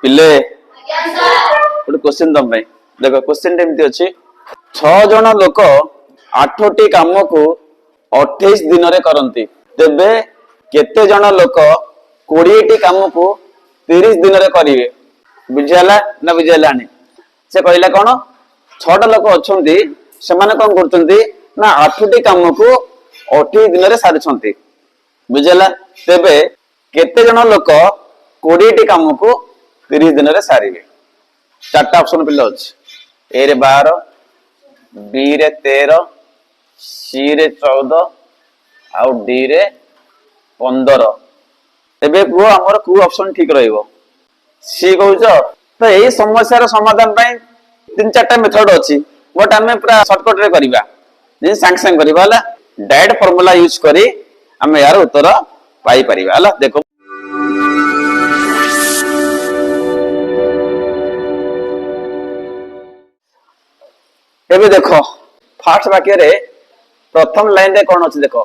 पिले गोटे क्वेश्चन तुम देख क्वेश्चन एमती अच्छी 6 जन लोक 8टी काम को 28 दिन रे करती तेबे केते जन लोक 20टी काम को 30 दिन रे करिवे बुझाला ना बुझालानी से कहला कौन 6टा लोक अच्छे से कौन करते ना 8टी काम को 28 दिन रे सारी बुझाला तेबे केते जन लोक 20टी काम को 30 दिन रे सारिवे 4टा ऑप्शन पिले अछि ए रे 12 बी रे 13 सी रे 14 आउ डी रे 15 एबे को हमर को ऑप्शन ठीक रहइबो सी कहउछ तो एही समस्या रो समाधान पई 3-4टा मेथड अछि बट हमें पूरा शॉर्टकट रे करबा जे सांग सांग करबा हला डायरेक्ट फार्मूला यूज करी हमें यार उत्तर पाई परिबा हला देखो एबे देखो फास्ट वाक्य रे प्रथम लाइन रे कोन अछि देखो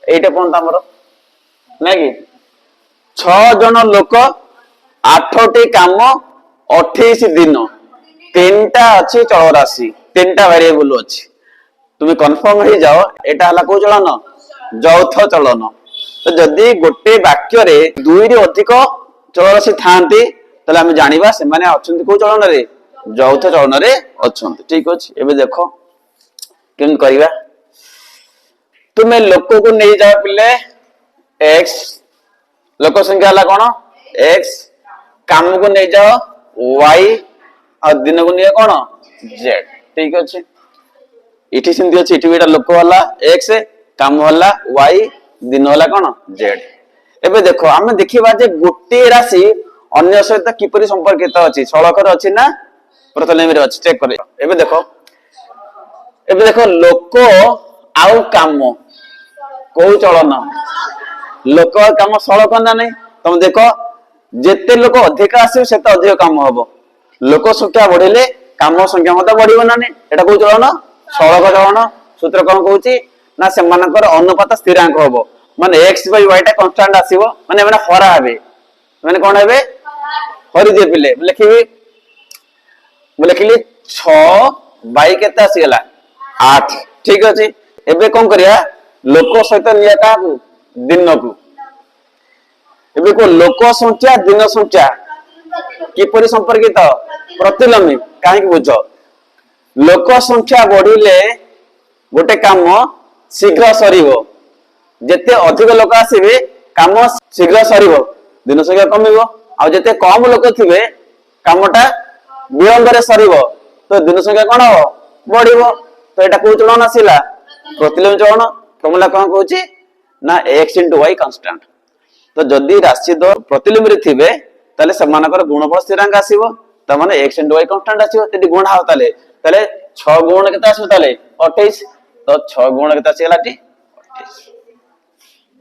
एटा कोन हमर नै कि 6 जन लोक 8टी काम 28 दिन 3टा अछि चल राशि 3टा वेरिएबल अछि तुम कंफर्म हो जाओ एटा हला को चलन यौथ चलन तो जदी गोटे वाक्य रे 2 रे अधिक चल राशि थांती तले हम जानिबा से माने अछंती को चलन रे यौथ चलन रे अछंती ठीक अछि एबे देखो केन करिवा तुमे लोक को नहीं जाओ पिले x लोक संख्या हला कोन x काम को नहीं जाओ y और दिन को नहीं कोन z ठीक अछि इठी सिंधी अछि इठी एटा लोक वाला x काम वाला y दिन वाला कोन z एबे देखो हम देखिबा जे गोटे राशि अन्य सहित किपरि संपर्कित अछि सड़क रे अछि ना प्रथम रे अछि चेक करे एबे देखो लोक आउ काम को चलन लोक काम सड़क ना नहीं तुम देखो जेते लोक अधिक आसे सेते अधिक काम हबो लोक संख्या बढ़िले काम संख्या मत बढ़िबो ना नहीं एटा को चलन सड़क चलन सूत्र कोन कहूची ना से मानकर अनुपात स्थिरांक हबो माने x by y टा कांस्टेंट आसीबो माने माने हरा हेबे माने कोन हेबे हरि दे पिले लिखिबी लिखिली 6 बाई केता आसीगला 8 ठीक अछि एबे कोन करिया लोक सहित निया का दिन को एबे को लोक संख्या दिन संख्या किपरि संपर्कित प्रतिलोमी काहे कि बुझो लोक संख्या बढ़िले गोटे काम शीघ्र सरीबो जेते अधिक लोक आसीबे काम शीघ्र सरीबो दिन संख्या कमिबो आ जेते कम लोक थिबे कामटा विलंब रे सरीबो तो दिन संख्या कोन हो बढ़िबो तो एटा को चलन आसीला प्रतिलोम चलन फॉर्मूला कोन कहूची ना x * y कांस्टेंट तो जदी राशि दो प्रतिलोम रे थिबे ताले समानकर गुणफल स्थिरांक आसीबो त माने x * y कांस्टेंट आसीबो तेदी गुण हाउ ताले 6 गुण केता आसीबो ताले 28 तो 6 गुण केता आसीला 28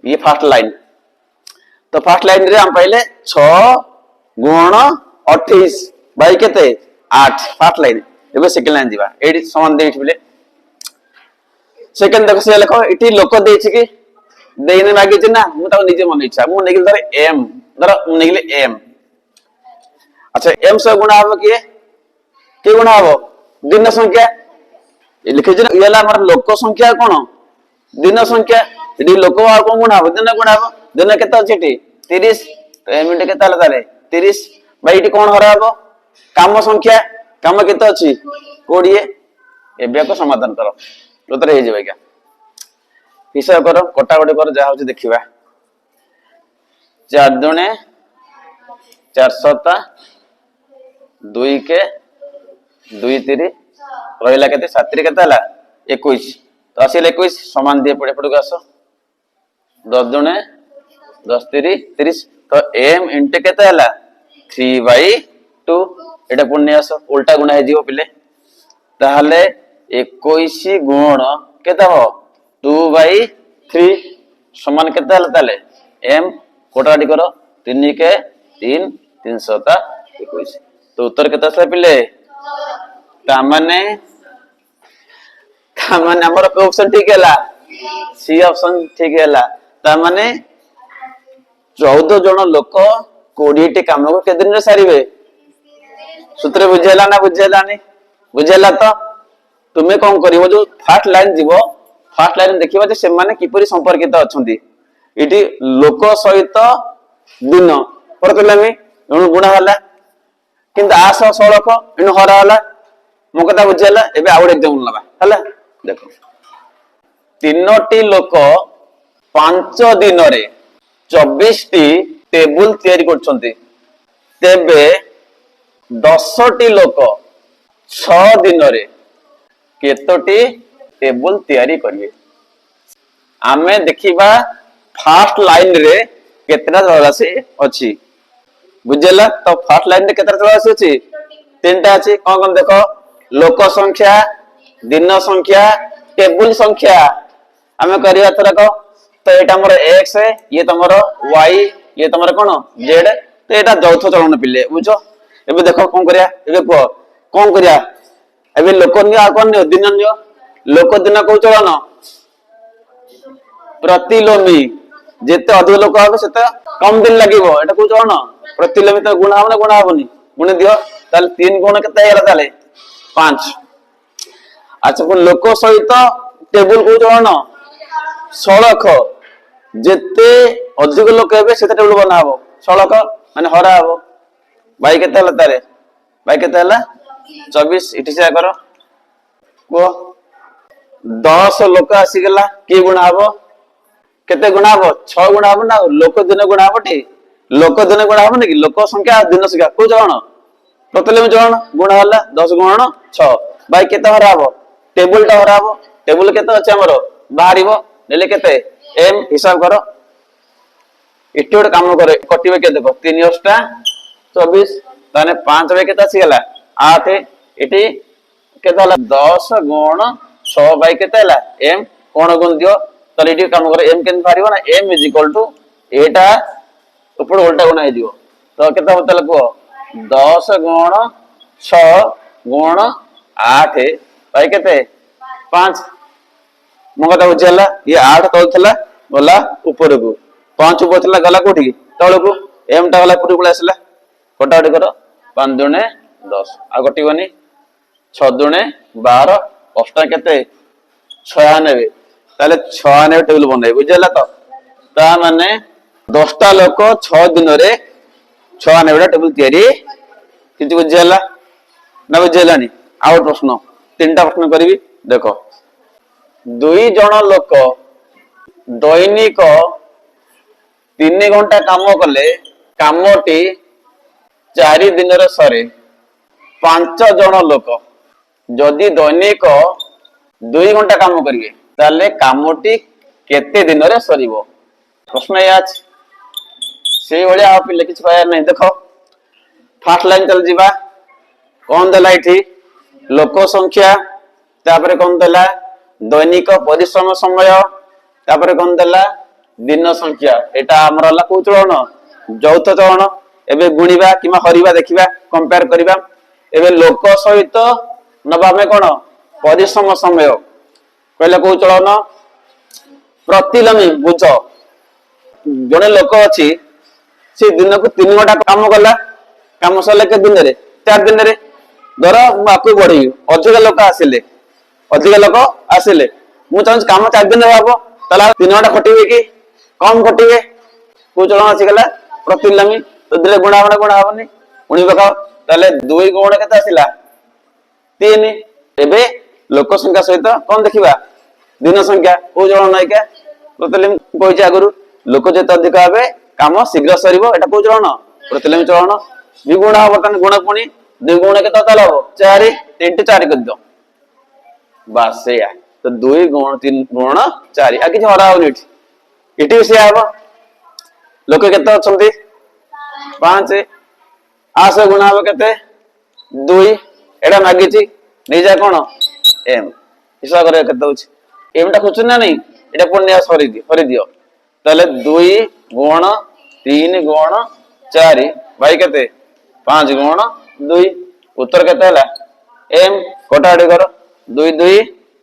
ये फर्स्ट लाइन तो फर्स्ट लाइन रे हम पहले 6 गुण 28 बाई केते 8 फर्स्ट लाइन एबे सेकंड लाइन दिबा एडी समान देख बिले सेकंड देखो से लिखो इटी लोक देछि कि देइने मागी छि ना मु ता निजे मन इच्छा मु नेगिल धर m धर मु नेगिल m अच्छा m से गुणा हो के गुणा हो दिन संख्या ए लिखे छि येला हमर लोक संख्या कोन दिन संख्या इटी लोक आ कोन गुणा हो दिन केता छिटी 30 तो m इटी केता ताले 30 बाई इटी कोन हरा हो काम संख्या काम केता अछि 20 एबे को समाधान करो उत्तर हे जेबे क्या हिसाब करो कोटा कोटी कर जा होची देखिबा 4 दुने 400 2 के 2 3 रहला केते 7 रे केते हला 21 तो असिल 21 समान दिए पड़े पड़ो आसो 10 दुने 10 3 30 तो m इंटू केते हला 3/2 एटा पुण्य आसो उल्टा गुणा हे जिवो पिले ताहले 21 गुण केते हो 2/3 समान केते हला ताले m कोटाडी करो 3 के 3 321 तो उत्तर केते आसला पिले तामाने हमर ऑप्शन ठीक हैला सी ऑप्शन ठीक हैला तामाने 14 जन लोक 20 काम को के दिन रे सारिबे सूत्र बुझेला ना बुझेलानी बुझेला तो तुम्हें कौन करिवो जो फर्स्ट लाइन जीवो फर्स्ट लाइन देखिबा जे से माने किपरि संपर्कित अछंती इटी लोक सहित दिन प्रतिलमी एणु गुणा होला किंतु आस सड़क एणु हरा होला मो कथा बुझेला एबे आउड एग्जांपल लबा होला देखो तीनोटी लोक 5 दिन रे 24 टी टेबुल तैयारी करछंती तेबे 10 टी लोक 6 दिन रे केतोटी टेबुल तैयारी करिवे आमे देखिबा फर्स्ट लाइन रे केतना राशि अछि बुझेला तो फर्स्ट लाइन रे केतना राशि अछि तीनटा अछि कोन देखो लोक संख्या दिन संख्या टेबुल संख्या आमे करिया तरक तो एटा हमर x ये तमरो y ये तमरो कोन z तो एटा चौथ चलन पिले बुझो एबे देखो कोन करिया एबे को कोन करिया एबे लोक नियो आ कोन नियो दिन नियो लोक दिन को चलन प्रतिलोमी जेते अधिक लोक হবে সেটা कम दिन লাগিব এটা को चलन प्रतिलोमी तो गुणा হবে না गुणा হবনি गुणे दियो তাহলে 3 गुण केते हेला ताले 5 अच्छा को लोक सहित टेबुल को चलन सड़क जेते अधिक लोक हेबे सेते टेबुल बना हबो सड़क माने हरा हबो बाई केते हला तारे बाई केते हला 24 इठी से करो को 10 लोक आसी गेला की गुणा हबो केते गुणा हबो 6 गुणा हबो ना लोक दिन गुणा हबो टी लोक दिन गुणा हबो कि लोक संख्या दिन संख्या को जण प्रतिलोम जण गुणा हला 10 गुणन 6 बाई केते हरा हबो टेबुल टा हरा हबो टेबुल केते अछि हमरो बाहरिबो नेले केते एम हिसाब करो इटी गोटे काम करे कटिबे के देखो 3 टा 24 ताने 5 बे केते आसी गेला 8 इटी केते हला 10 गुण 6 बाई केते हला एम कोन गुण दियो ताले इटी काम करे एम केन बाहरिबो ना एम इज इक्वल टू एटा ऊपर उल्टा गुणा हे दियो तो केते हो ताले को 10 गुण 6 गुण 8 बाई केते 5 मो कथा बुझेला ये 8 तल थला गला ऊपर को 5 ऊपर थला गला कोठी तळ को एम टा गला ऊपर को आसला कटाडी करो 5 दुने 10 आ गटिबनी 6 दुने 12 अष्टा केते 96 ताले 96 टेबल बनाई बुझेला तो ता माने 10 टा लोक 6 दिन रे 96 टा टेबल तयारी किछ बुझेला ना बुझेलानी आउट प्रश्न तीनटा प्रश्न करबी देखो 2 जण लोक दैनिक 3 घंटा काम कले कामटी 4 दिन रे सरे 5 जण लोक जदि दैनिक 2 घंटा काम करिवे ताले कामटी केते दिन रे सरीबो प्रश्न या से भलिया आप लिखि पाया नहीं देखो फर्स्ट लाइन चल जीवा कोन देला इठी लोक संख्या तापर कोन देला दैनिक परिश्रम समय तापर कोन देला दिन संख्या एटा हमर हला को चलन चौथ चलन एबे गुणीबा किमा हरिबा देखिबा कंपेयर करिबा एबे लोक सहित नबा में कोन परिश्रम समय कहले को चलन प्रतिलोमी बुझ जने लोक अछि से दिन को 3 घंटा काम कला काम सले के दिन रे 4 दिन रे धर माकु बढ़ी अधिक लोक आसिले अधिक लोक आसिले मु चाहूँ काम 4 दिन हबो तला 3 घंटा खटिबे कि कम खटिबे को चलन आसी गला प्रतिलोमी तो दिले गुणा हबनी उणी बकाओ तले 2 गुण केते आसिला 3 एबे लोक संख्या सहित कोन देखिबा दिन संख्या को चलन नाइ के प्रतिलोमी कोइ आगरु लोक जेते अधिक हबे काम शीघ्र सरीबो एटा को चलन प्रतिलोमी चलन द्विगुण हबो तने गुण पुणी 2 गुण केते तला हबो 4 3 टे 4 कर दियो बस या तो 2 गुण 3 गुण 4 आ कि हरा होनी इटी से आबो लोक केते अछंती 5 8 गुण हबो केते 2 एडा मागिची नै जा कोन एम हिसाब करे केते होची एम टा खुचु ना नहीं एटा पुण्य सरी दियो तले 2 गुण 3 गुण 4 भाई केते 5 गुण 2 उत्तर केते हला एम कोटाडी करो 2 2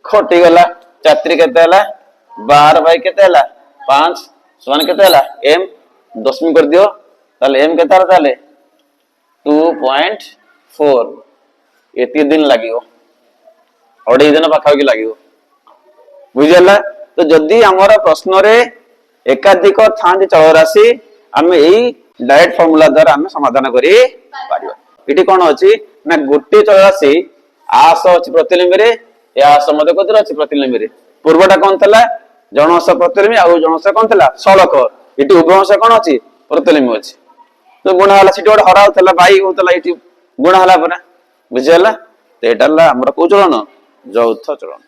खटी गला 4 केते हला 12 भाई केते हला 5 समान केते हला एम 10 कर दियो ताले एम केतार ताले 2.4 एति दिन लागियो अढ़ाई दिन पाखापाखि लागियो बुझला। तो जदि आमर प्रश्न रे एकाधिक थांती चल राशि आम यही डायरेक्ट फॉर्मूला द्वारा आम समाधान करि पारिबा। इटी कोन अछि ना गोटे चल राशि आस अछि प्रतिलिंबी रे या आस मते कोतिर अछि प्रतिलिंबी रे। पूर्वटा कोन थला जनस प्रतिलिंबी आ जनस कोन थला सड़क। इटी उभयंश कोन अछि प्रतिलिंबी अछि। तो गुण हला सिटी गोटे हरा होतला बाई होतला इटी गुण हला परा बुझला। तो एटा हला हमर को चलन यौथ चलन।